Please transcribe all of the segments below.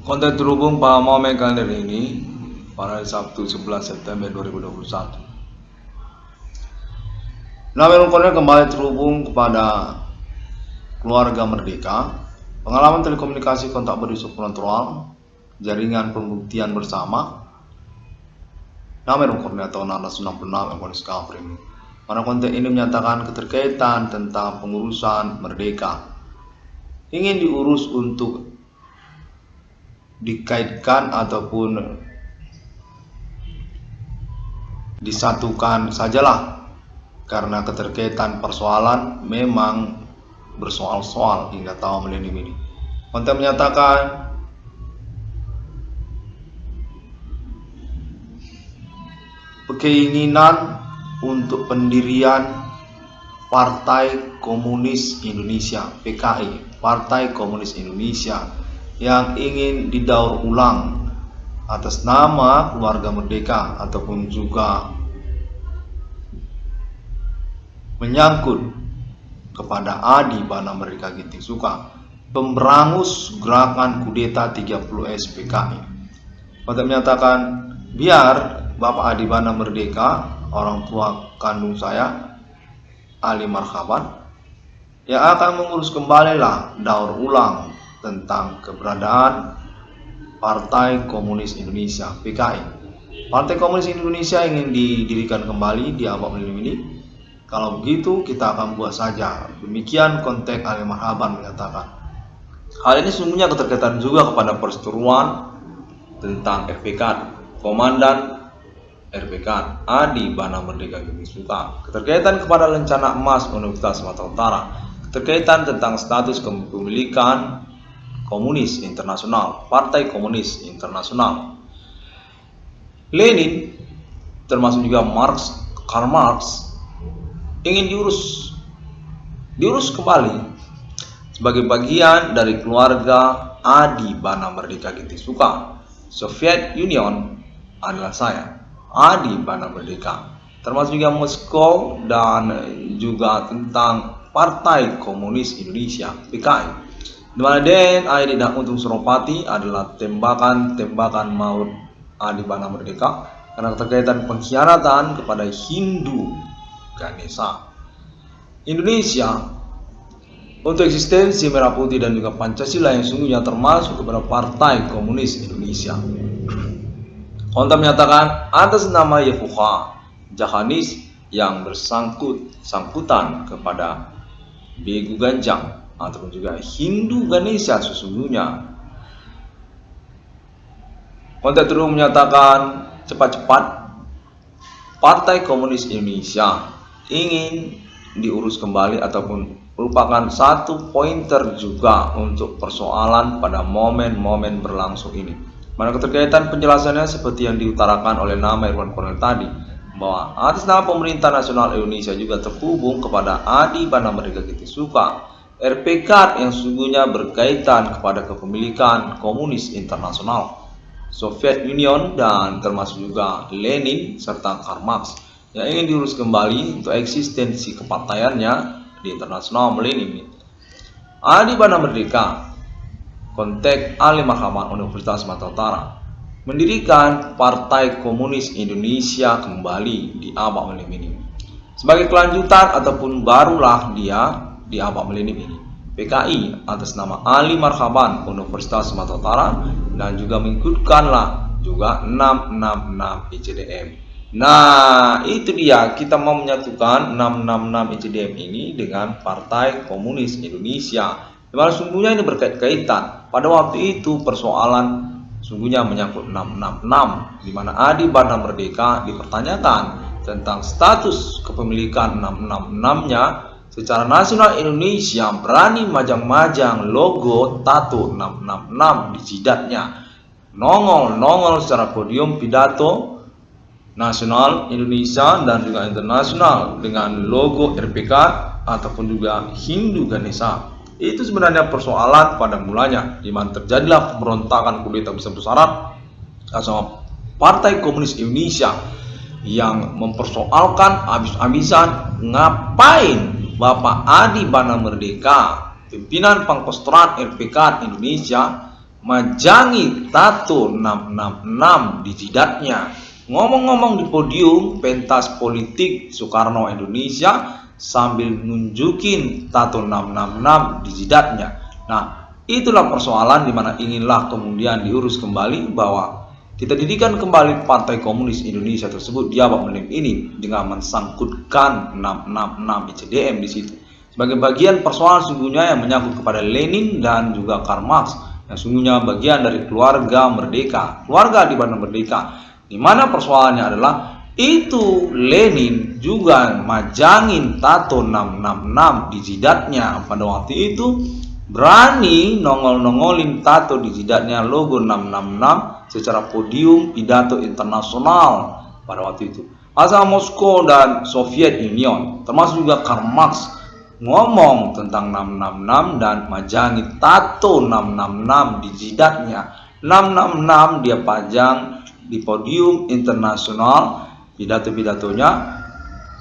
Konten terhubung pada momen kalender ini pada Sabtu 11 September 2021. Namun konten kembali terhubung kepada keluarga Merdeka, pengalaman telekomunikasi kontak berisu kontrol, jaringan pembuktian bersama, namun koordinator 666 yang discovery. Pada konten ini menyatakan keterkaitan tentang pengurusan Merdeka ingin diurus untuk dikaitkan ataupun disatukan sajalah, karena keterkaitan persoalan memang bersoal-soal hingga tahun milenium ini. Konten menyatakan keinginan untuk pendirian Partai Komunis Indonesia (PKI), Partai Komunis Indonesia yang ingin didaur ulang atas nama keluarga Merdeka, ataupun juga menyangkut kepada Adi Bana Merdeka Ginting Suka, pemberangus gerakan kudeta 30S PKI. Untuk menyatakan biar Bapak Adi Bana Merdeka, orang tua kandung saya, Ali Marhaban, yang akan mengurus kembalilah daur ulang tentang keberadaan Partai Komunis Indonesia (PKI). Partai Komunis Indonesia ingin didirikan kembali di abad milenium ini. Kalau begitu kita akan buat saja. Demikian konteks Ali Marhaban menyatakan. Hal ini sungguhnya keterkaitan juga kepada perseteruan tentang RPK, Komandan RPK Adi Bana Merdeka Ginting Suka, keterkaitan kepada rencana emas Universitas Sumatera Utara, keterkaitan tentang status kepemilikan Komunis Internasional, Partai Komunis Internasional, Lenin, termasuk juga Karl Marx, ingin diurus kembali sebagai bagian dari keluarga Adi Bana Merdeka Ginting Suka. Soviet Union adalah saya, Adi Bana Merdeka, termasuk juga Moskow dan juga tentang Partai Komunis Indonesia (PKI). Di mana DNA tidak untung Suropati adalah tembakan maut Adi Bana Merdeka karena keterkaitan pengkhianatan kepada Hindu Ganesha. Indonesia untuk eksistensi Merah Putih dan juga Pancasila yang sungguhnya termasuk kepada Partai Komunis Indonesia. Konten menyatakan atas nama Yehuha Jahanis yang bersangkutan kepada Begu Ganjang ataupun juga Hindu Ganesha sesungguhnya. Konten terus menyatakan cepat-cepat Partai Komunis Indonesia ingin diurus kembali ataupun merupakan satu pointer juga untuk persoalan pada momen-momen berlangsung ini. Mana keterkaitan penjelasannya seperti yang diutarakan oleh nama Irwan Kornel tadi, bahwa atas nama pemerintah nasional Indonesia juga terhubung kepada Adi Bana Merdeka Ginting Suka, RPK yang sesungguhnya berkaitan kepada kepemilikan Komunis Internasional, Soviet Union, dan termasuk juga Lenin serta Karl Marx yang ingin diurus kembali untuk eksistensi kepartaiannya di internasional milenium ini. Adi Bana Merdeka, konteks Ali Marhaban Universitas Sumatera Utara, mendirikan Partai Komunis Indonesia kembali di abad milenium ini. Sebagai kelanjutan ataupun barulah dia di abad milenium ini, PKI atas nama Ali Marhaban Universitas Sumatera Utara, dan juga mengikutkanlah juga 666 ICDM. Nah, itu dia, kita mau menyatukan 666 ICDM ini dengan Partai Komunis Indonesia, dimana sungguhnya ini berkait-kaitan. Pada waktu itu persoalan sungguhnya menyangkut 666, di mana Adi Bana Merdeka dipertanyakan tentang status kepemilikan 666-nya. Secara nasional Indonesia berani majang-majang logo tato 666 di jidatnya, nongol secara podium pidato nasional Indonesia dan juga internasional dengan logo RPK ataupun juga Hindu Ganesha. Itu sebenarnya persoalan pada mulanya, di mana terjadilah pemberontakan kudeta besar-besaran sama Partai Komunis Indonesia yang mempersoalkan habis-habisan ngapain Bapak Adi Bana Merdeka, pimpinan Pangkostrat RPK Indonesia, majangi tato 666 di jidatnya. Ngomong-ngomong di podium pentas politik Soekarno Indonesia sambil nunjukin tato 666 di jidatnya. Nah, itulah persoalan di mana inginlah kemudian diurus kembali bahwa kita didirikan kembali Partai Komunis Indonesia tersebut di abad modern ini dengan mensangkutkan 666 ICDM di situ. Sebagai bagian persoalan sungguhnya yang menyangkut kepada Lenin dan juga Karl Marx, yang sungguhnya bagian dari keluarga merdeka, keluarga di mana merdeka, di mana persoalannya adalah itu Lenin juga majangin tato 666 di jidatnya. Pada waktu itu berani nongol-nongolin tato di jidatnya logo 666 secara podium pidato internasional pada waktu itu. Asal Moskow dan Soviet Union, termasuk juga Karl Marx, ngomong tentang 666 dan majangi tato 666 di jidatnya. 666 dia pajang di podium internasional pidato-pidatonya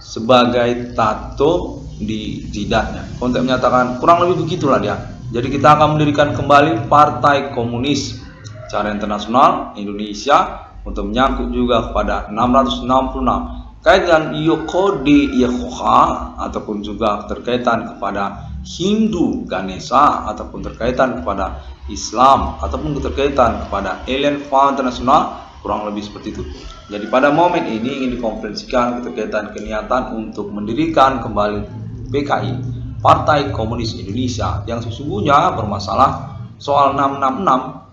sebagai tato di jidatnya. Konteks menyatakan kurang lebih begitulah dia. Jadi kita akan mendirikan kembali Partai Komunis secara internasional Indonesia untuk menyangkut juga kepada 666 kait dengan Yokode Yehoha ataupun juga terkaitan kepada Hindu Ganesha ataupun terkaitan kepada Islam ataupun terkaitan kepada Alien Fund Internasional, kurang lebih seperti itu. Jadi pada momen ini ingin dikonferensikan terkaitan keniatan untuk mendirikan kembali PKI, Partai Komunis Indonesia, yang sesungguhnya bermasalah soal 666.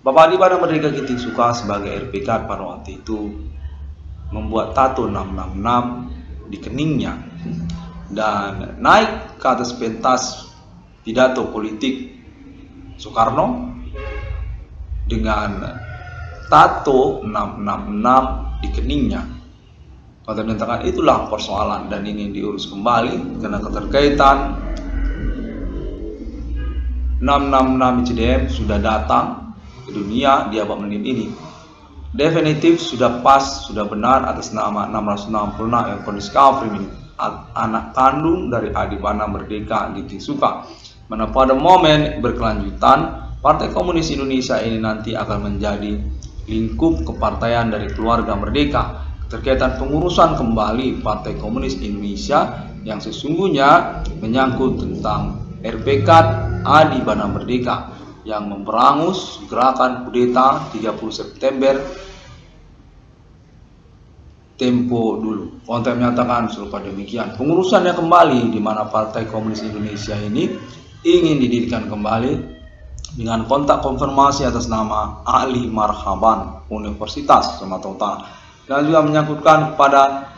Bapak Adi pada Merdeka Giting Suka sebagai RPK pada waktu itu membuat tato 666 di keningnya dan naik ke atas pentas pidato politik Soekarno dengan tato 666 di keningnya. Kalau menyatakan itulah persoalan dan ingin diurus kembali karena keterkaitan 666 ICDM sudah datang ke dunia di abad modern ini. Definitif sudah pas, sudah benar atas nama 666 yang Kondiscovery ini, anak kandung dari Adibana Merdeka Giting Suka. Mana pada momen berkelanjutan Partai Komunis Indonesia ini nanti akan menjadi lingkup kepartaian dari keluarga merdeka. Terkaitan pengurusan kembali Partai Komunis Indonesia yang sesungguhnya menyangkut tentang RPK Adibana Merdeka yang memberangus gerakan kudeta 30 September tempo dulu. Konteks menyatakan serupa demikian. Pengurusannya kembali di mana Partai Komunis Indonesia ini ingin didirikan kembali dengan kontak konfirmasi atas nama Ali Marhaban Universitas Sumatera Utara, dan juga menyangkutkan kepada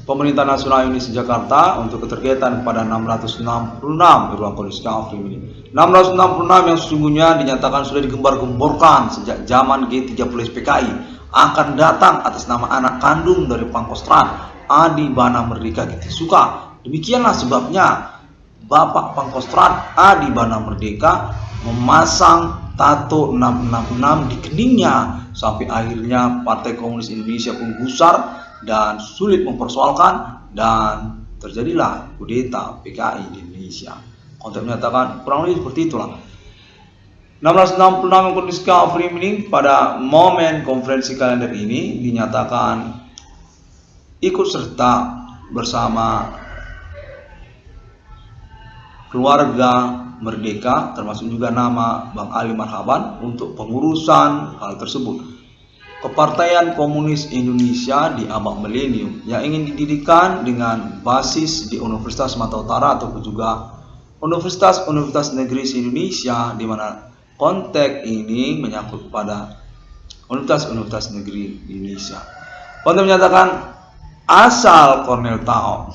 Pemerintah Nasional Indonesia Jakarta untuk keterkaitan kepada 666 di ruang Kondiscovery ini. 666 yang sesungguhnya dinyatakan sudah digembar-gemborkan sejak zaman G30 PKI akan datang atas nama anak kandung dari Pangkostrat Adibana Merdeka Giting Suka. Demikianlah sebabnya Bapak Pangkostrat Adibana Merdeka memasang tato 666 di keningnya sampai akhirnya Partai Komunis Indonesia pun gusar dan sulit mempersoalkan dan terjadilah kudeta PKI di Indonesia. Konteks menyatakan kurang lebih seperti itulah. 666 Kondiscovery ini pada momen konferensi kalender ini dinyatakan ikut serta bersama keluarga merdeka, termasuk juga nama Bang Ali Marhaban untuk pengurusan hal tersebut. Kepartaian Komunis Indonesia di abad milenium yang ingin didirikan dengan basis di Universitas Sumatera Utara ataupun juga universitas-universitas negeri Indonesia, di mana konteks ini menyangkut pada universitas-universitas negeri Indonesia. Konteks menyatakan asal Cornel Tao.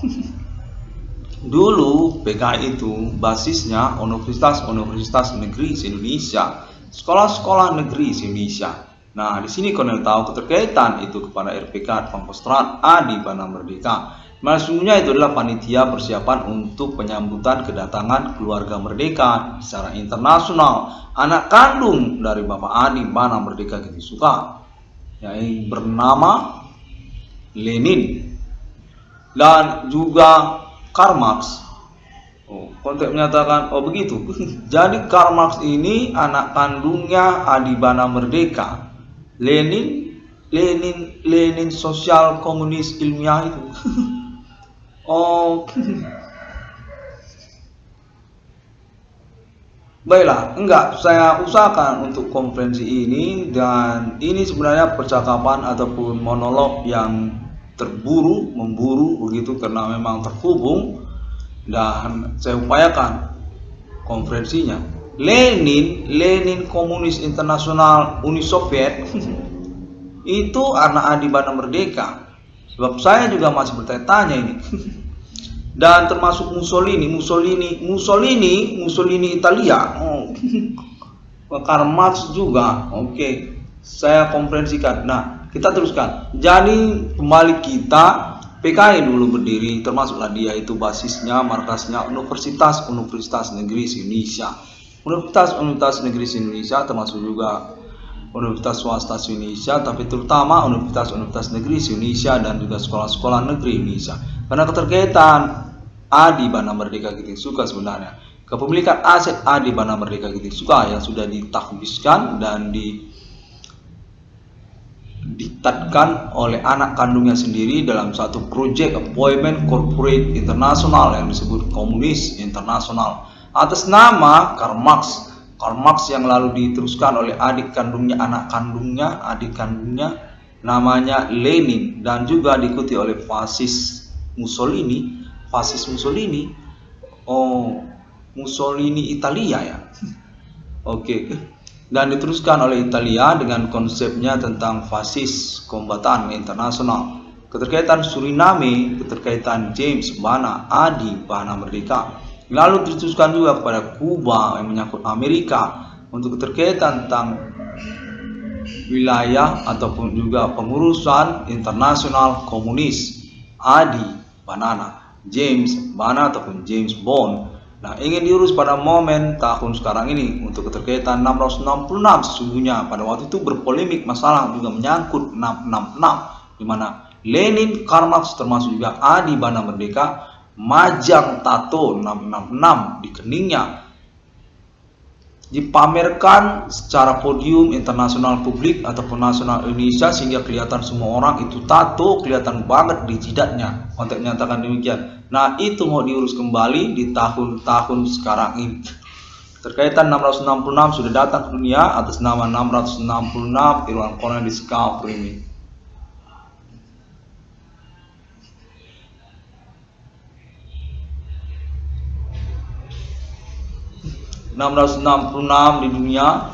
Dulu PKI itu basisnya universitas-universitas negeri Indonesia, sekolah-sekolah negeri Indonesia. Nah, di sini Cornel tahu keterkaitan itu kepada RPK Pangkostrat Adibana Merdeka. Sesungguhnya itu adalah panitia persiapan untuk penyambutan kedatangan keluarga merdeka secara internasional, anak kandung dari Bapak Adibana Merdeka Giting Suka yang bernama Lenin dan juga Karl Marx. konteks menyatakan, oh begitu. Jadi Karl Marx ini anak kandungnya Adibana Merdeka, Lenin sosial komunis ilmiah itu. Oh, baiklah, enggak, saya usahakan untuk konferensi ini, dan ini sebenarnya percakapan ataupun monolog yang memburu begitu, karena memang terhubung, dan saya upayakan konferensinya. Lenin komunis internasional Uni Soviet itu anak Adibana Merdeka. Sebab saya juga masih bertanya-tanya ini. Dan termasuk Mussolini Italia. Karl Marx juga. Oke, saya konferensikan. Nah, kita teruskan. Jadi kembali kita, PKI dulu berdiri, termasuklah dia itu basisnya, markasnya Universitas Negeri Indonesia. Universitas Negeri Indonesia termasuk juga Universitas Swasta Indonesia, tapi terutama Universitas Negeri Indonesia dan juga sekolah-sekolah negeri Indonesia. Karena keterkaitan Adibana Merdeka Kitik Suka sebenarnya, kepemilikan aset Adibana Merdeka Kitik Suka yang sudah ditahbiskan dan didiktatkan oleh anak kandungnya sendiri dalam satu proyek appointment corporate internasional yang disebut Komunis Internasional atas nama Karl Marx yang lalu diteruskan oleh adik kandungnya namanya Lenin, dan juga diikuti oleh fasis Mussolini. Mussolini Italia ya. Oke. Dan diteruskan oleh Italia dengan konsepnya tentang fasis kombatan internasional, keterkaitan Suriname, keterkaitan James Bana Adibana Merdeka. Lalu diteruskan juga kepada Kuba yang menyangkut Amerika untuk keterkaitan tentang wilayah ataupun juga pengurusan internasional komunis Adibana James Bana ataupun James Bond. Nah, ingin diurus pada momen tahun sekarang ini untuk keterkaitan 666. Sesungguhnya pada waktu itu berpolemik masalah juga menyangkut 666, di mana Lenin, Karl Marx termasuk juga Adibana Merdeka majang tato 666 di keningnya, dipamerkan secara podium internasional publik ataupun nasional Indonesia, sehingga kelihatan semua orang itu tato, kelihatan banget di jidatnya. Konteks menyatakan demikian. Nah, itu mau diurus kembali di tahun-tahun sekarang ini. Terkaitan 666 sudah datang ke dunia atas nama 666 Irwan Cornel Discovery ini. 666 di dunia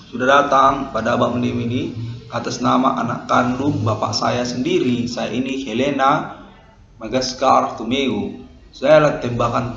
sudah datang pada abad mendim ini atas nama anak kandung bapak saya sendiri. Saya ini Helena Magaskar Tumeu. Saya lihat tembakan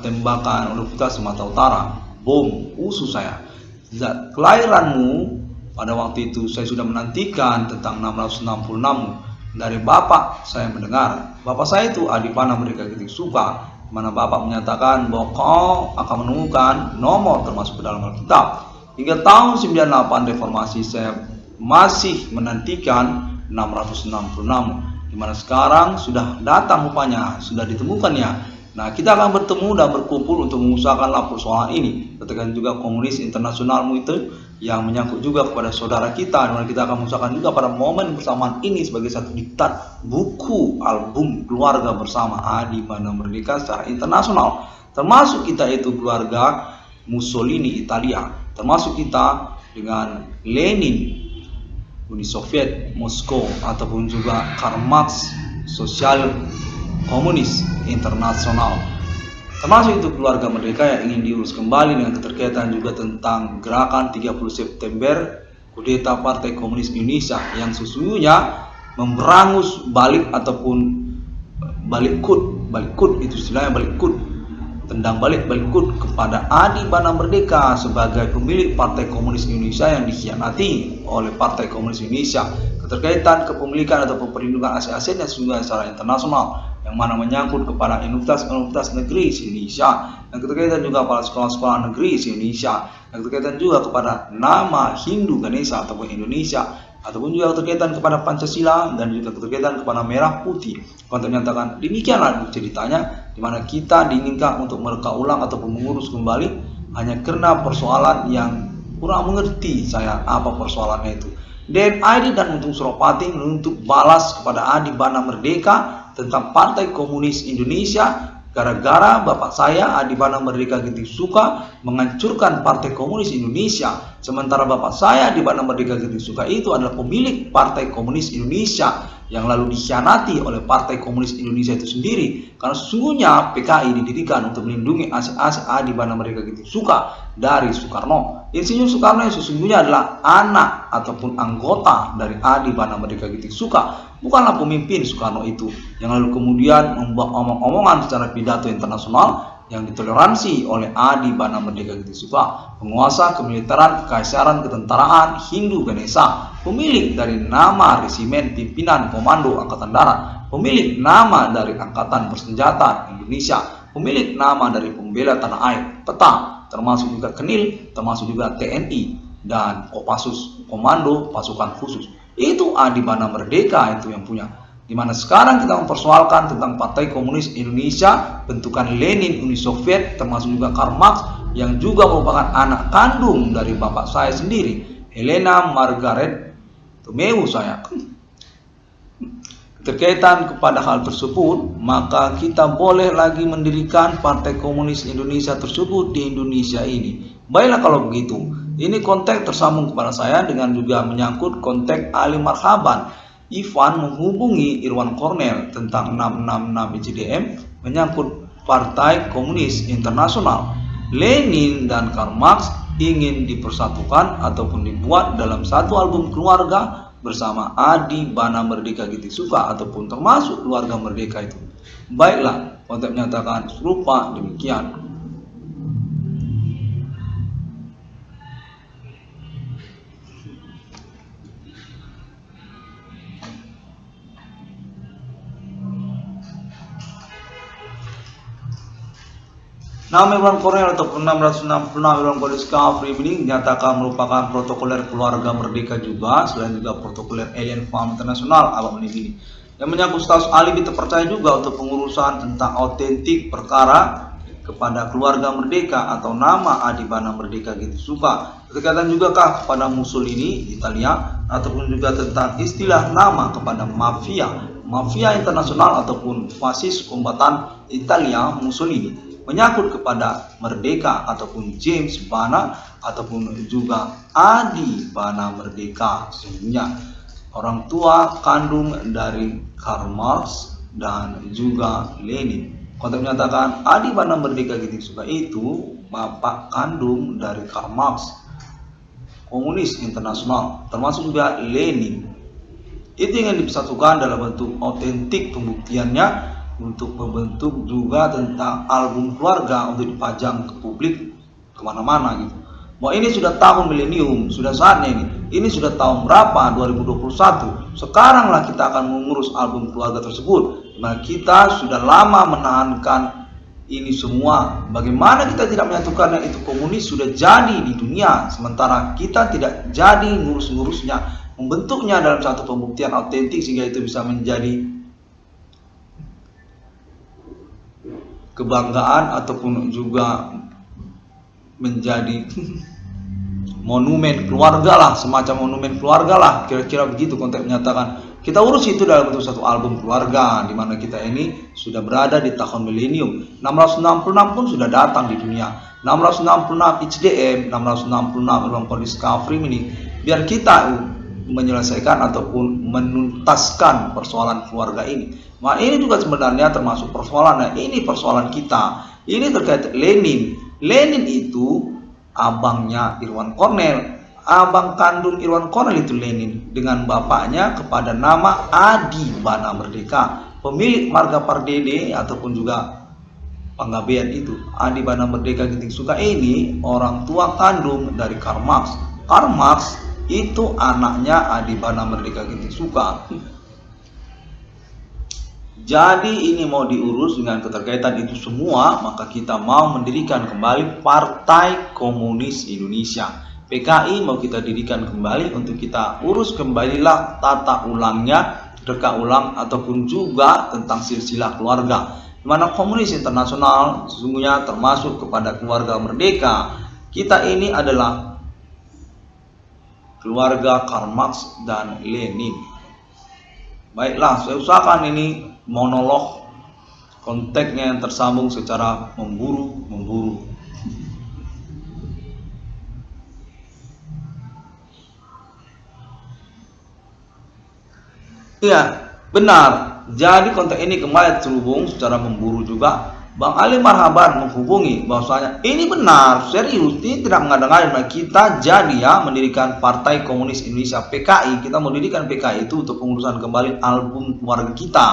Universitas Sumatera Utara, bom usus saya. Zat kelahiranmu pada waktu itu saya sudah menantikan tentang 666 dari bapak. Saya mendengar bapak saya itu Adibana Merdeka Kitik Suka, mana bapak menyatakan bahwa kau akan menemukan nomor termasuk ke dalam Alkitab. Hingga tahun 98 reformasi saya masih menantikan 666, dimana sekarang sudah datang rupanya, sudah ditemukannya. Nah, kita akan bertemu dan berkumpul untuk mengusahakan persoalan ini. Ketika juga komunis internasionalmu itu yang menyangkut juga kepada saudara kita, dimana kita akan mengusahakan juga pada momen bersamaan ini sebagai satu diktat buku album keluarga bersama Adibana Merdeka secara internasional, termasuk kita itu keluarga Mussolini Italia, termasuk kita dengan Lenin Uni Soviet Moskow, ataupun juga Karl Marx sosial komunis internasional, termasuk itu keluarga merdeka yang ingin diurus kembali dengan keterkaitan juga tentang gerakan 30 September kudeta Partai Komunis Indonesia yang sesungguhnya memberangus balik ataupun balikut itu istilahnya, balikut, tendang balik balikut kepada Adibana Merdeka sebagai pemilik Partai Komunis Indonesia yang dikhianati oleh Partai Komunis Indonesia. Keterkaitan kepemilikan ataupun perlindungan aset-asetnya sesungguhnya secara internasional yang mana menyangkut kepada Universitas Negeri Indonesia, yang keterkaitan juga pada sekolah-sekolah negeri Indonesia, yang keterkaitan juga kepada nama Hindu Ganesha ataupun Indonesia, ataupun juga keterkaitan kepada Pancasila dan juga keterkaitan kepada merah putih. Konten menyatakan demikianlah ceritanya, di mana kita diinginkan untuk mereka ulang ataupun mengurus kembali hanya karena persoalan yang kurang mengerti saya apa persoalannya itu. DMID dan Untung Suropati menuntut balas kepada Adi Bana Merdeka tentang Partai Komunis Indonesia gara-gara bapak saya Adi Bana Merdeka Ginting Suka menghancurkan Partai Komunis Indonesia, sementara bapak saya Adi Bana Merdeka Ginting Suka itu adalah pemilik Partai Komunis Indonesia yang lalu dikhianati oleh Partai Komunis Indonesia itu sendiri, karena sesungguhnya PKI didirikan untuk melindungi aset-aset Adi Bana Merdeka Ginting Suka dari Soekarno. Insinyur Soekarno yang sesungguhnya adalah anak ataupun anggota dari Adi Bana Merdeka Ginting Suka, bukanlah pemimpin Soekarno itu, yang lalu kemudian membuat omong-omongan secara pidato internasional yang ditoleransi oleh Adi Bana Merdeka Ginting Suka, penguasa kemiliteran, kekaisaran, ketentaraan Hindu Ganesha, pemilik dari nama resimen pimpinan Komando Angkatan Darat, pemilik nama dari Angkatan Bersenjata Indonesia, pemilik nama dari Pembela Tanah Air, peta, termasuk juga KENIL, termasuk juga TNI dan Kopassus, Komando Pasukan Khusus. Itu Adi Bana Merdeka itu yang punya. Dimana sekarang kita mempersoalkan tentang Partai Komunis Indonesia bentukan Lenin Uni Soviet, termasuk juga Karl Marx yang juga merupakan anak kandung dari bapak saya sendiri, Helena Margaret Tomeu saya. Terkaitan kepada hal tersebut, maka kita boleh lagi mendirikan Partai Komunis Indonesia tersebut di Indonesia ini. Baiklah kalau begitu, ini konteks tersambung kepada saya dengan juga menyangkut konteks Ali Marhaban. Ivan menghubungi Irwan Cornell tentang 666 ICDM menyangkut Partai Komunis Internasional. Lenin dan Karl Marx ingin dipersatukan ataupun dibuat dalam satu album keluarga bersama Adi Bana Merdeka Ginting Suka ataupun termasuk keluarga merdeka itu. Baiklah, konteks menyatakan serupa demikian. Nama Irwan Cornell ataupun 666 Irwan Cornell Discovery ini dinyatakan merupakan protokoler keluarga merdeka juga, selain juga protokoler Alien Farm Internasional abang ini yang menyangkut status alibi terpercaya juga untuk pengurusan tentang autentik perkara kepada keluarga merdeka atau nama Adi Bana Merdeka Ginting Suka. Berkaitan juga kah kepada Mussolini Italia ataupun juga tentang istilah nama kepada mafia internasional ataupun fasis kombatan Italia Mussolini, menyangkut kepada Merdeka ataupun James Bana ataupun juga Adi Bana Merdeka, sesungguhnya orang tua kandung dari Karl Marx dan juga Lenin. Konteks menyatakan Adi Bana Merdeka Ginting Suka itu bapak kandung dari Karl Marx, Komunis Internasional, termasuk juga Lenin. Itu yang dipersatukan dalam bentuk autentik pembuktiannya untuk membentuk juga tentang album keluarga untuk dipajang ke publik kemana-mana gitu. Bahwa ini sudah tahun milenium, sudah saatnya ini sudah tahun berapa, 2021. Sekaranglah kita akan mengurus album keluarga tersebut. Nah, kita sudah lama menahankan ini semua. Bagaimana kita tidak menyatukannya? Itu komunis sudah jadi di dunia, sementara kita tidak jadi ngurus-ngurusnya, membentuknya dalam satu pembuktian autentik sehingga itu bisa menjadi kebanggaan ataupun juga menjadi monumen keluarga lah, semacam monumen keluarga lah, kira-kira begitu konteks menyatakan. Kita urus itu dalam bentuk satu album keluarga, di mana kita ini sudah berada di tahun milenium. 666 pun sudah datang di dunia. 666 ICDM, 666 Irwan Cornell Discovery ini, biar kita menyelesaikan ataupun menuntaskan persoalan keluarga ini. Nah, ini juga sebenarnya termasuk persoalan. Nah, ini persoalan kita. Ini terkait Lenin. Lenin itu abangnya Irwan Cornell. Abang kandung Irwan Cornell itu Lenin dengan bapaknya kepada nama Adi Bana Merdeka, pemilik marga Pardede ataupun juga Panggabean itu. Adi Bana Merdeka Ginting Suka ini orang tua kandung dari Karl Marx. Karl Marx itu anaknya Adi Bana Merdeka Ginting Suka. Jadi ini mau diurus dengan keterkaitan itu semua, maka kita mau mendirikan kembali Partai Komunis Indonesia. PKI mau kita dirikan kembali untuk kita urus kembalilah tata ulangnya, reka ulang ataupun juga tentang silsilah keluarga. Di mana komunis internasional sesungguhnya termasuk kepada keluarga merdeka. Kita ini adalah keluarga Karl Marx dan Lenin. Baiklah, saya usahakan ini monolog konteksnya yang tersambung secara memburu. Iya, benar. Jadi konteks ini kembali terhubung secara memburu juga. Bang Ali Marhaban menghubungi bahwasanya ini benar, serius, ini tidak mengada-ngada. Kita jadi mendirikan Partai Komunis Indonesia PKI. Kita mendirikan PKI itu untuk pengurusan kembali album keluarga kita.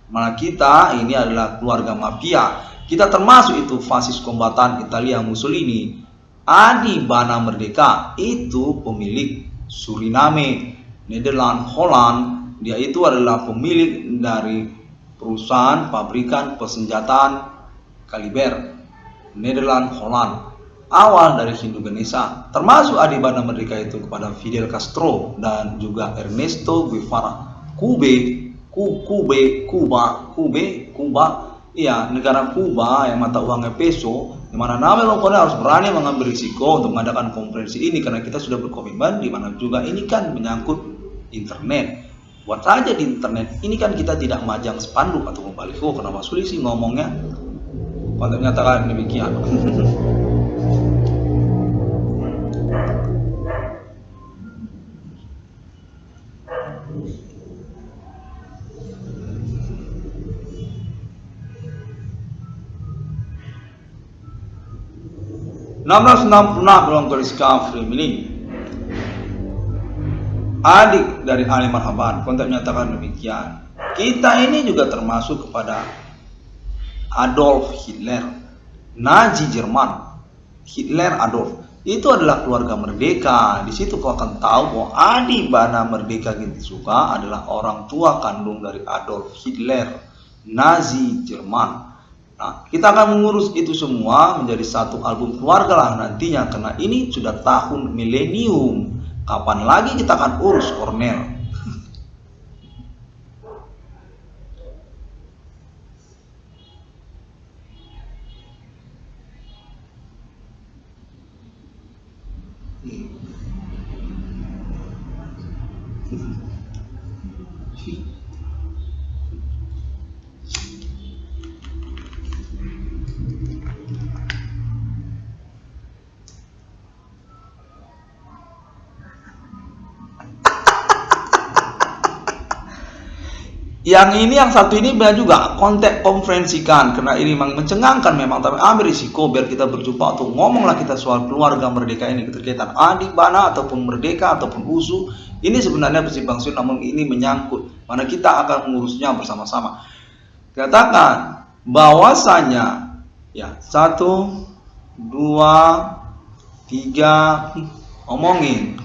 Mana kita ini adalah keluarga mafia. Kita termasuk itu fasis kombatan Italia Mussolini. Adi Bana Merdeka itu pemilik Suriname, Nederland, Holland. Dia itu adalah pemilik dari perusahaan pabrikan persenjataan kaliber Nederland, Holland, awal dari Hindu Ganesha, termasuk Adi Bana Merdeka itu kepada Fidel Castro dan juga Ernesto Guevara. Kuba, iya, negara Kuba yang mata uangnya peso, di mana nama lokalnya harus berani mengambil risiko untuk mengadakan konferensi ini karena kita sudah berkomitmen, di mana juga ini kan menyangkut internet. Buat saja di internet ini kan kita tidak majang spanduk atau baliho. Kenapa sulit sih ngomongnya? Pada menyatakan demikian. 1666 dalam garis kafir ini adik dari Ali Marhaban kontak menyatakan demikian. Kita ini juga termasuk kepada Adolf Hitler, Nazi Jerman. Hitler Adolf itu adalah keluarga merdeka. Di situ kau akan tahu bahwa Adi Bana Merdeka Ginti-Suka adalah orang tua kandung dari Adolf Hitler, Nazi Jerman. Nah, kita akan mengurus itu semua menjadi satu album keluarga lah nantinya, karena ini sudah tahun milenium. Kapan lagi kita akan urus Cornell? Yang ini, yang satu ini benar juga konteks konferensikan, karena ini memang mencengangkan memang, tapi ambil risiko biar kita berjumpa untuk ngomonglah kita soal keluarga merdeka ini, keterkaitan Adi Bana ataupun merdeka ataupun USU. Ini sebenarnya besimbang siur, namun ini menyangkut mana kita akan mengurusnya bersama-sama. Katakan bahwasanya ya 1, 2, 3 omongin.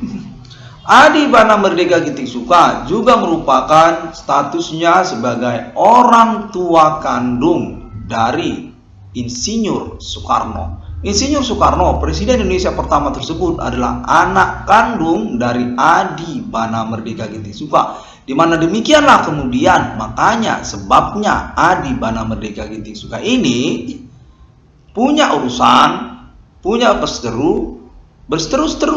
Adi Bana Merdeka Ginti-Suka juga merupakan statusnya sebagai orang tua kandung dari Insinyur Soekarno. Insinyur Soekarno, Presiden Indonesia pertama tersebut, adalah anak kandung dari Adi Bana Merdeka Ginti-Suka. Di mana demikianlah kemudian, makanya sebabnya Adi Bana Merdeka Ginti-Suka ini punya urusan, punya berseteru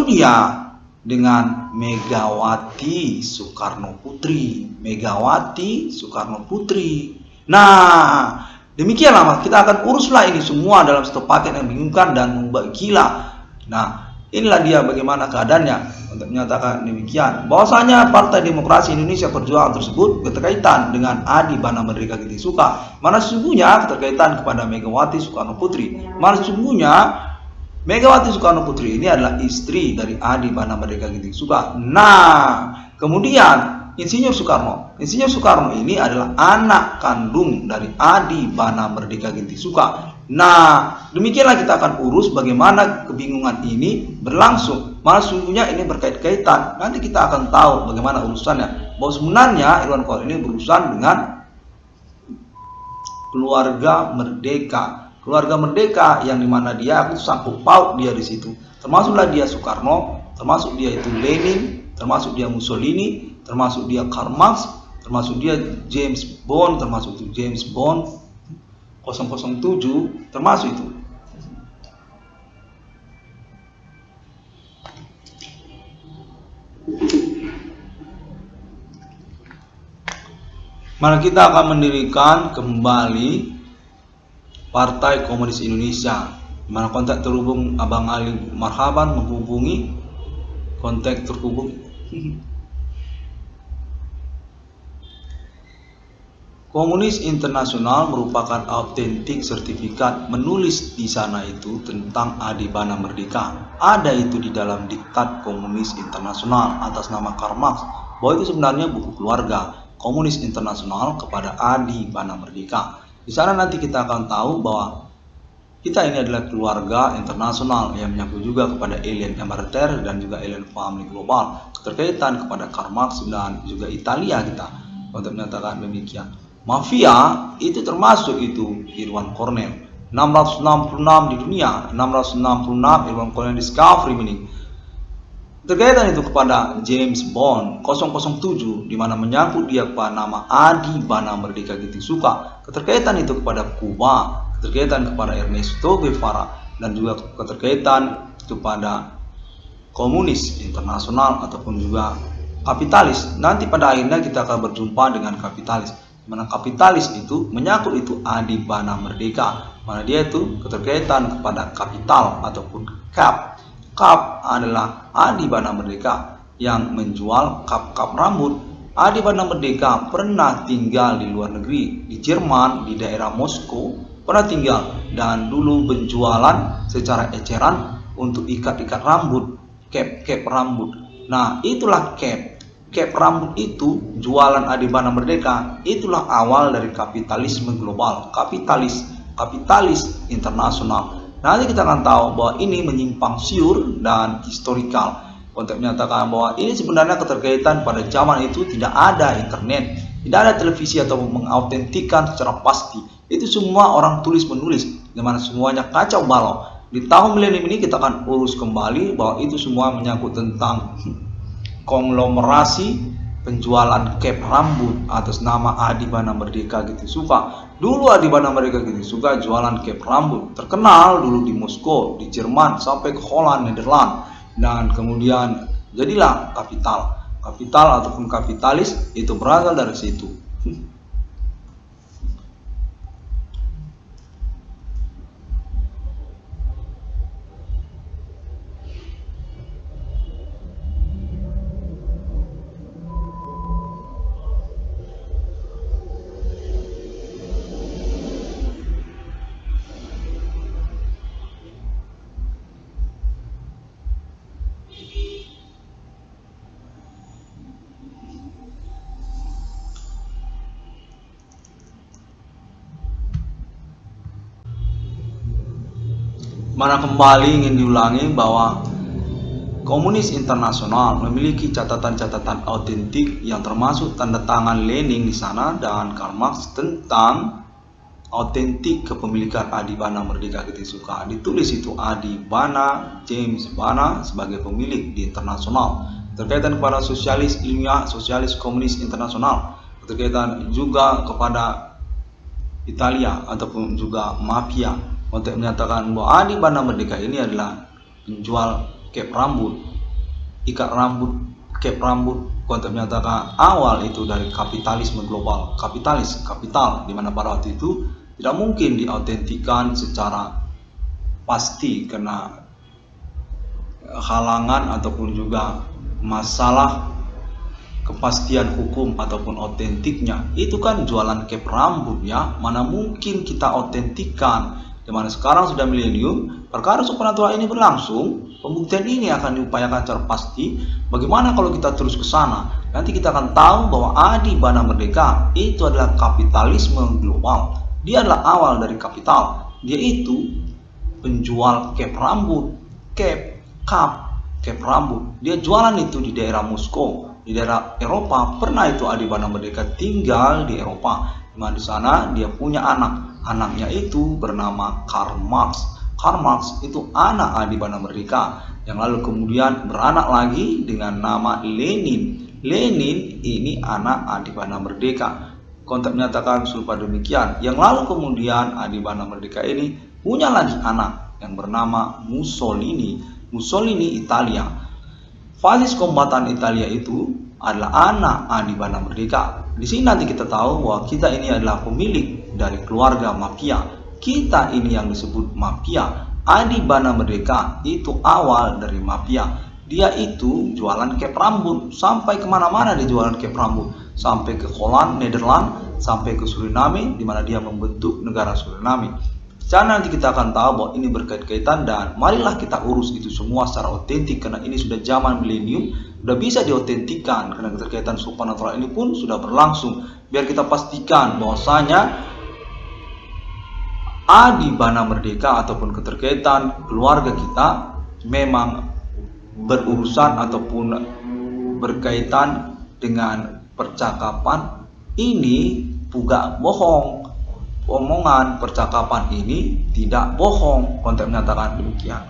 dia dengan Megawati Soekarno Putri. Nah, demikianlah kita akan uruslah ini semua dalam satu paket yang membingungkan dan membuat gila. Nah, inilah dia bagaimana keadaannya. Untuk menyatakan demikian, bahwasanya Partai Demokrasi Indonesia Perjuangan tersebut berkaitan dengan Adi Bana Merdeka Ginti-Suka. Mana sesungguhnya keterkaitan kepada Megawati Soekarno Putri. Mana sesungguhnya Megawati Soekarno Putri ini adalah istri dari Adi Bana Merdeka Ginti-Suka. Nah, kemudian Insinyur Soekarno ini adalah anak kandung dari Adi Bana Merdeka Ginti-Suka. Nah, demikianlah kita akan urus bagaimana kebingungan ini berlangsung. Malah sungguhnya ini berkait-kaitan. Nanti kita akan tahu bagaimana urusannya. Bahwa sebenarnya Irwan Kol ini berurusan dengan keluarga merdeka. Keluarga merdeka yang dimana dia sangkut paut dia di situ. termasuklah dia Soekarno, termasuk dia itu Lenin, termasuk dia Mussolini, termasuk dia Karl Marx, termasuk dia James Bond, termasuk itu James Bond 007, termasuk itu. Maka kita akan mendirikan kembali Partai Komunis Indonesia. Di mana kontak terhubung Abang Ali Marhaban menghubungi kontak terhubung. Komunis Internasional merupakan autentik sertifikat menulis di sana itu tentang Adibana Merdeka. Ada itu di dalam Diktat Komunis Internasional atas nama Karl Marx, bahwa itu sebenarnya buku keluarga Komunis Internasional kepada Adibana Merdeka. Di sana nanti kita akan tahu bahwa kita ini adalah keluarga internasional yang menyangkut juga kepada alien emeriter dan juga alien family global, keterkaitan kepada Karl Marx dan juga Italia kita untuk menyatakan demikian. Mafia itu termasuk itu Irwan Cornell 666 di dunia, 666 Irwan Cornell Discovery Meaning. Terkaitan itu kepada James Bond 007 di mana menyangkut dia kepada nama Adibana Merdeka Gitu Suka. Keterkaitan itu kepada Kuba, keterkaitan kepada Ernesto Guevara dan juga keterkaitan kepada komunis internasional ataupun juga kapitalis. Nanti pada akhirnya kita akan berjumpa dengan kapitalis. Di mana kapitalis itu menyangkut itu Adibana Merdeka, mana dia itu keterkaitan kepada kapital ataupun kap. Kap adalah Adibana Merdeka yang menjual kap-kap rambut. Adibana Merdeka pernah tinggal di luar negeri, di Jerman, di daerah Moskow, pernah tinggal dan dulu penjualan secara eceran untuk ikat-ikat rambut, cap rambut. Nah, itulah cap rambut itu jualan Adibana Merdeka. Itulah awal dari kapitalisme global, kapitalis internasional. Nanti kita akan tahu bahwa ini menyimpang siur dan historikal untuk menyatakan bahwa ini sebenarnya keterkaitan pada zaman itu tidak ada internet, tidak ada televisi atau mengautentikan secara pasti. Itu semua orang tulis menulis, di mana semuanya kacau balau. Di tahun milenium ini kita akan urus kembali bahwa itu semua menyangkut tentang konglomerasi penjualan cap rambut atas nama Adibana Merdeka Gitu Suka. Dulu Adibana Merdeka Gitu Suka jualan cap rambut, terkenal dulu di Moskow, di Jerman, sampai ke Holland, Nederland, dan kemudian jadilah kapital ataupun kapitalis itu berasal dari situ. Mana kembali ingin diulangi bahwa Komunis Internasional memiliki catatan-catatan autentik yang termasuk tanda tangan Lenin di sana dan Karl Marx tentang autentik kepemilikan Adibana Merdeka Gitu Suka. Ditulis itu Adibana James Bana sebagai pemilik di internasional. Terkaitan kepada sosialis ilmiah, sosialis komunis internasional. Terkaitan juga kepada Italia ataupun juga mafia, untuk menyatakan bahwa Adibana Merdeka ini adalah penjual cap rambut, ikat rambut, cap rambut, untuk menyatakan awal itu dari kapitalisme global, kapital, di mana pada waktu itu tidak mungkin diautentikan secara pasti karena halangan ataupun juga masalah kepastian hukum ataupun autentiknya. Itu kan jualan cap rambut ya, mana mungkin kita autentikan. Dimana sekarang sudah milenium, perkara supernatural ini berlangsung, pembuktian ini akan diupayakan secara pasti. Bagaimana kalau kita terus ke sana? Nanti kita akan tahu bahwa Adibana Merdeka itu adalah kapitalisme global. Dia adalah awal dari kapital. Dia itu penjual cap rambut, cap rambut. Dia jualan itu di daerah Moskow, di daerah Eropa. Pernah itu Adibana Merdeka tinggal di Eropa. Di sana dia punya anaknya itu bernama Karl Marx. Karl Marx itu anak Adibana Merdeka, yang lalu kemudian beranak lagi dengan nama Lenin. Lenin ini anak Adibana Merdeka. Konteks menyatakan serupa demikian. Yang lalu kemudian Adibana Merdeka ini punya lagi anak yang bernama Mussolini. Mussolini Italia. Fasis kombatan Italia itu adalah anak Adibana Merdeka. Di sini nanti kita tahu bahwa kita ini adalah pemilik dari keluarga mafia. Kita ini yang disebut mafia. Adibana Merdeka itu awal dari mafia. Dia itu jualan kep rambut, sampai kemana-mana dia jualan kep rambut, sampai ke Holland, Nederland, sampai ke Suriname, di mana dia membentuk negara Suriname. Secara nanti kita akan tahu bahwa ini berkait-kaitan, dan marilah kita urus itu semua secara otentik, karena ini sudah zaman milenium, sudah bisa diotentikan, karena keterkaitan supernatural ini pun sudah berlangsung. Biar kita pastikan bahwasanya Adibana Merdeka ataupun keterkaitan keluarga kita memang berurusan ataupun berkaitan dengan percakapan ini bukan bohong. Omongan percakapan ini tidak bohong. Konteks menyatakan demikian.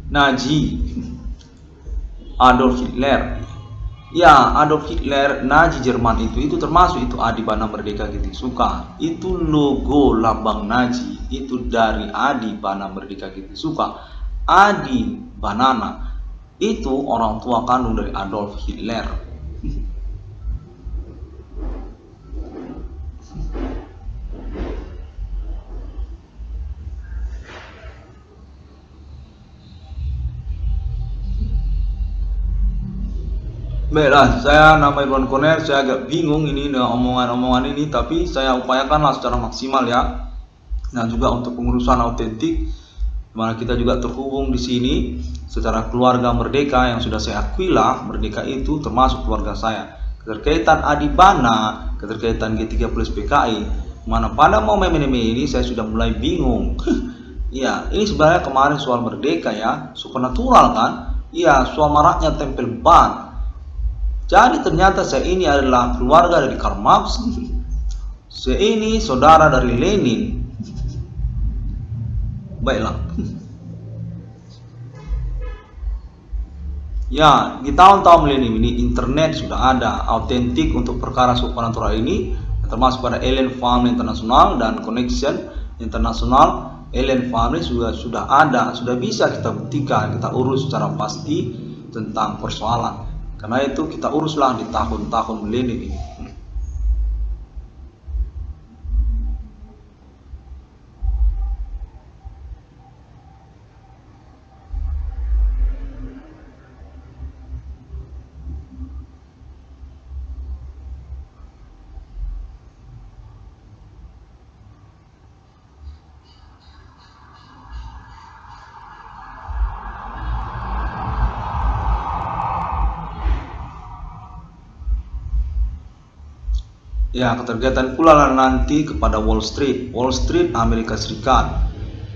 Nazi Adolf Hitler. Ya, Adolf Hitler, Nazi Jerman itu termasuk itu Adibana Merdeka Giting Suka. Itu logo lambang Nazi itu dari Adibana Merdeka Giting Suka. Adi Banana itu orang tua kandung dari Adolf Hitler. Baiklah, saya nama Irwan Koner. Saya agak bingung ini dengan omongan-omongan ini, tapi saya upayakanlah secara maksimal ya. Dan juga untuk pengurusan autentik, dimana kita juga terhubung di sini secara keluarga merdeka yang sudah saya akui lah, merdeka itu termasuk keluarga saya. Keterkaitan Adibana, keterkaitan G30 PKI, mana pada momen ini saya sudah mulai bingung. Iya, ini sebenarnya kemarin soal merdeka ya, supernatural kan? Iya, soal maraknya tempel ban. Jadi ternyata saya ini adalah keluarga dari Karl Marx. Saya ini saudara dari Lenin. Baiklah. Ya, di tahun-tahun milenium ini internet sudah ada autentik untuk perkara supernatural ini, termasuk pada Alien Family International dan Connection International. Alien Family sudah ada, sudah bisa kita buktikan, kita urus secara pasti tentang persoalan. Karena itu kita uruslah di tahun-tahun milenium ini. Ya, keterkaitan pula lah nanti kepada Wall Street Amerika Serikat,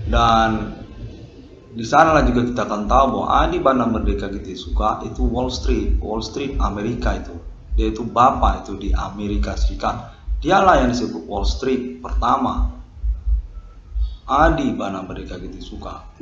dan di sanalah juga kita akan tahu bahwa Adibana Merdeka Giting Suka itu Wall Street Amerika itu, dia itu bapak itu di Amerika Serikat, dialah yang disebut Wall Street pertama, Adibana Merdeka Giting Suka.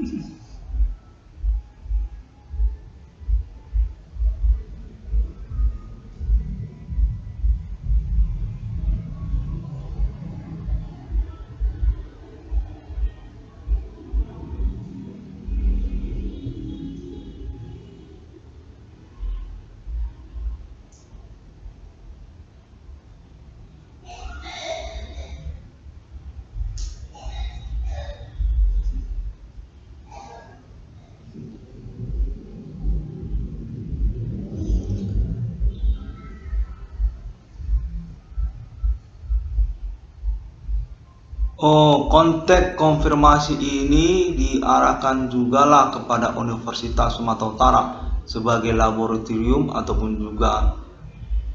Konteks konfirmasi ini diarahkan jugalah kepada Universitas Sumatera Utara sebagai laboratorium ataupun juga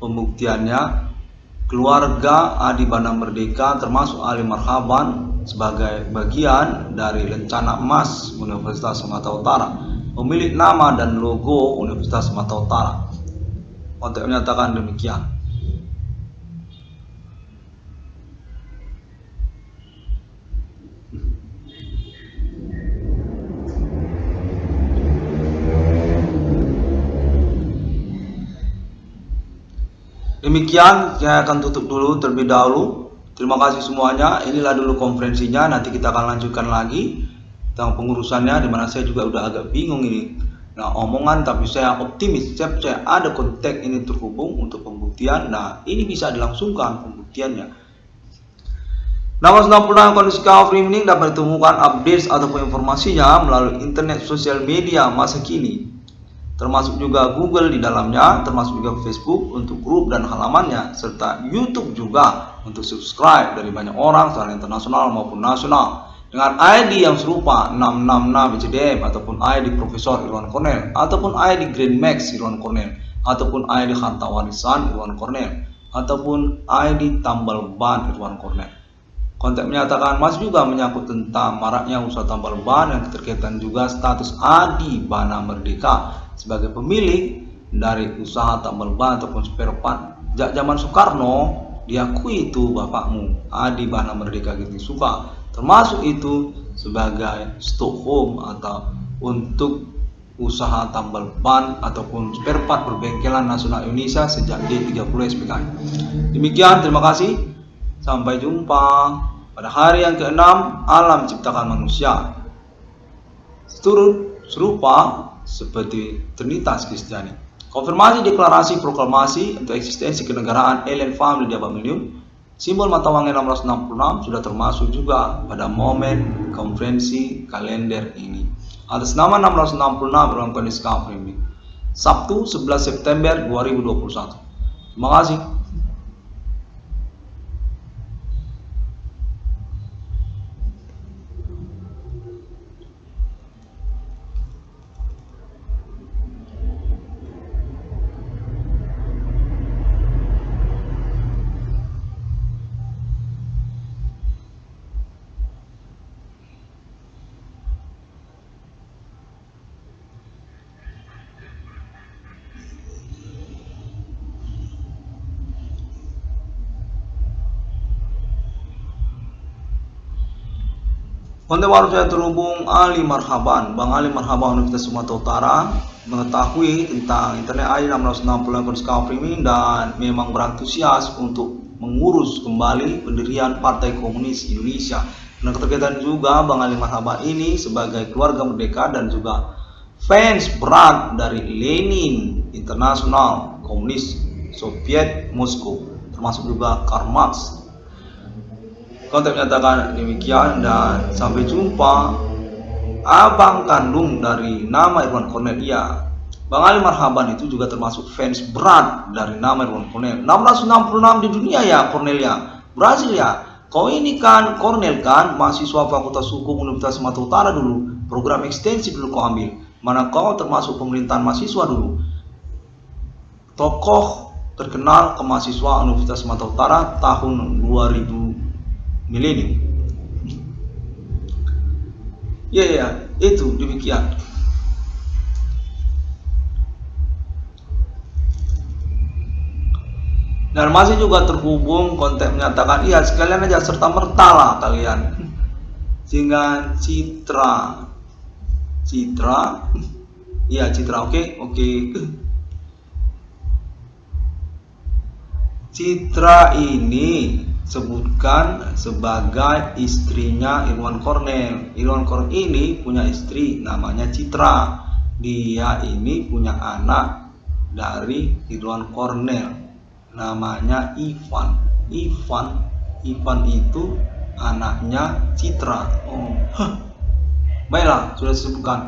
pembuktiannya. Keluarga Adibana Merdeka termasuk Ali Marhaban sebagai bagian dari Lencana Emas Universitas Sumatera Utara, pemilik nama dan logo Universitas Sumatera Utara. Konteks menyatakan demikian. Demikian, saya akan tutup dulu terlebih dahulu. Terima kasih semuanya. Inilah dulu konferensinya. Nanti kita akan lanjutkan lagi tentang pengurusannya, dimana saya juga udah agak bingung ini. Nah, omongan, tapi saya optimis. Saya ada kontak ini terhubung untuk pembuktian. Nah, ini bisa dilangsungkan pembuktiannya. Nama 96 kondisi free mining dapat ditemukan updates ataupun informasinya melalui internet sosial media masa kini, termasuk juga Google di dalamnya, termasuk juga Facebook untuk grup dan halamannya, serta YouTube juga untuk subscribe dari banyak orang secara internasional maupun nasional dengan ID yang serupa 666 BCDM ataupun ID Profesor Irwan Cornel ataupun ID Grand Max Irwan Cornel ataupun ID Harta Warisan Irwan Cornel ataupun ID Tambal Ban Irwan Cornel. Kontak menyatakan masih juga menyangkut tentang maraknya usaha tambal ban yang terkaitan juga status Adi Bana Merdeka sebagai pemilik dari usaha tambal ban ataupun spare part. Sejak zaman Soekarno diakui itu bapakmu Adi Bana Merdeka gitu suka, termasuk itu sebagai stock home atau untuk usaha tambal ban ataupun spare part perbengkelan nasional Indonesia sejak G30 SPKI. Demikian, terima kasih. Sampai jumpa pada hari yang ke-6 alam ciptakan manusia. Turut serupa seperti Trinitas Kristiani. Konfirmasi deklarasi proklamasi untuk eksistensi kenegaraan Alien Family di abad milenium. Simbol mata wangi 666 sudah termasuk juga pada momen konferensi kalender ini. Atas nama 666 dalam kondisi cover ini. Sabtu 11 September 2021. Terima kasih. Konten baru saya terhubung Ali Marhaban, Bang Ali Marhaban Universitas Sumatera Utara, mengetahui tentang internet ID 660 streaming dan memang berantusias untuk mengurus kembali pendirian Partai Komunis Indonesia. Dan keterkaitan juga Bang Ali Marhaban ini sebagai keluarga merdeka dan juga fans berat dari Lenin, Internasional Komunis Soviet Moskow, termasuk juga Karl Marx. Kontak menyatakan demikian dan sampai jumpa. Abang kandung dari nama Irwan Cornel, iya, Bang Ali Marhaban itu juga termasuk fans berat dari nama Irwan Cornel. 666 di dunia ya Cornel ya, Brazil ya. Kau ini kan Cornel kan mahasiswa Fakultas Hukum Universitas Sumatera Utara dulu, program ekstensi dulu kau ambil. Mana kau termasuk pemerintahan mahasiswa dulu, tokoh terkenal kemahasiswa Universitas Sumatera Utara tahun 2000 milenium. Ya, itu demikian. Dan masih juga terhubung konten menyatakan iya sekalian aja serta merta lah kalian. Sehingga Citra, iya Citra, oke. Citra ini sebutkan sebagai istrinya Irwan Cornel. Irwan Cornel ini punya istri namanya Citra. Dia ini punya anak dari Irwan Cornel namanya Ivan. Ivan itu anaknya Citra. Oh, baiklah, sudah disebutkan.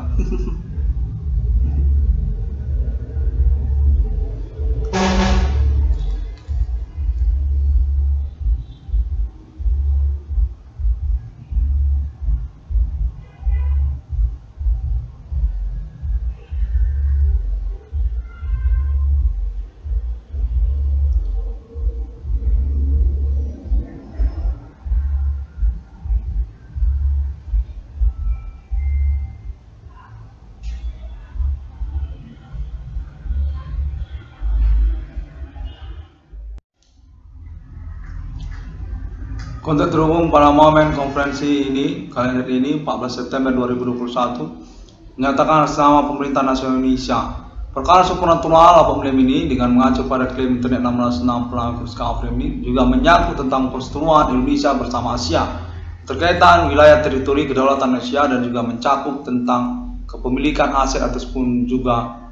Kontak terhubung pada momen konferensi ini, kalender ini 14 September 2021 menyatakan atas nama pemerintah nasional Indonesia Perkara supranatural apabila ini dengan mengacu pada klaim Internet 606 pelanggaran ini juga menyangkut tentang perseteruan Indonesia bersama Asia, terkaitan wilayah teritori kedaulatan Asia dan juga mencakup tentang kepemilikan aset ataupun juga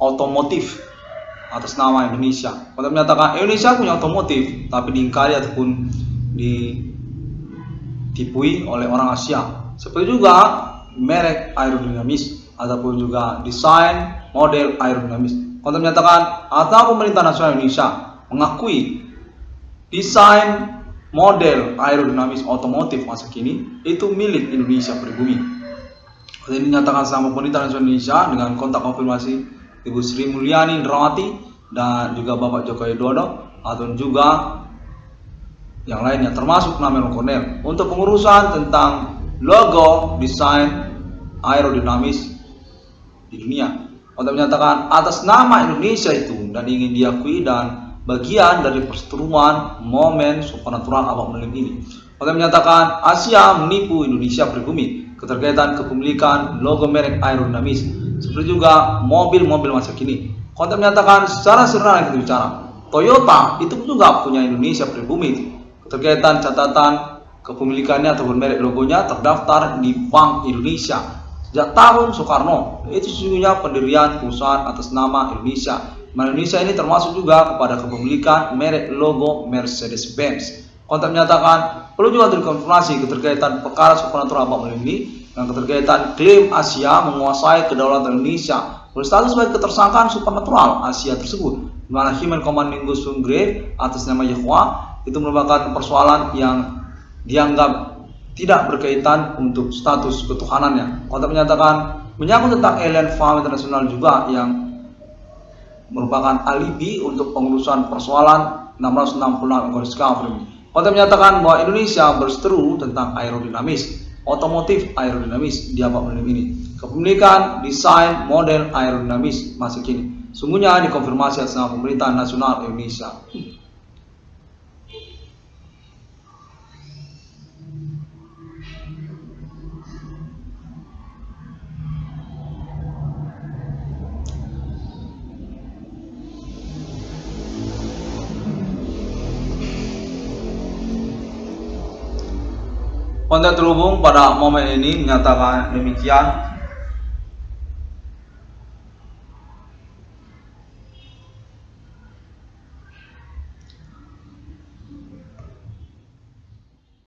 otomotif atas nama Indonesia. Pada menyatakan Indonesia punya otomotif tapi diingkari ataupun ditipui oleh orang Asia. Seperti juga merek aerodinamis ataupun juga desain model aerodinamis. Konten menyatakan atau pemerintah nasional Indonesia mengakui desain model aerodinamis otomotif masa kini itu milik Indonesia pribumi. Konten dinyatakan sama pemerintah nasional Indonesia dengan kontak konfirmasi Ibu Sri Mulyani Indrawati dan juga Bapak Joko Widodo atau juga yang lainnya termasuk nama Kolonel untuk pengurusan tentang logo desain aerodinamis di dunia. Untuk menyatakan atas nama Indonesia itu dan ingin diakui dan bagian dari perseteruan momen supernatural abad milenium ini. Untuk menyatakan Asia menipu Indonesia pribumi keterkaitan kepemilikan logo merek aerodinamis seperti juga mobil-mobil masa kini. Konten menyatakan secara sederhana kita bicara Toyota itu juga punya Indonesia pribumi keterkaitan catatan kepemilikannya ataupun merek logonya terdaftar di Bank Indonesia sejak tahun Soekarno. Itu sesungguhnya pendirian perusahaan atas nama Indonesia. Indonesia ini termasuk juga kepada kepemilikan merek logo Mercedes-Benz. Konten menyatakan perlu juga dikonfirmasi keterkaitan perkara supernatural abad ini dengan keterkaitan klaim Asia menguasai kedaulatan Indonesia berstatus sebagai ketersangkaan supernatural Asia tersebut, di mana Human Commanding Gospel Grade atas nama Yahwa itu merupakan persoalan yang dianggap tidak berkaitan untuk status ketuhanannya. Konten menyatakan menyangkut tentang alien farm internasional juga yang merupakan alibi untuk pengurusan persoalan 666 discovery. Konten menyatakan bahwa Indonesia berseteru tentang aerodinamis, otomotif aerodinamis di abad milenium ini. Kepemilikan desain model aerodinamis masa kini sungguhnya dikonfirmasi atas nama pemerintah nasional Indonesia. Konten terhubung pada momen ini menyatakan demikian.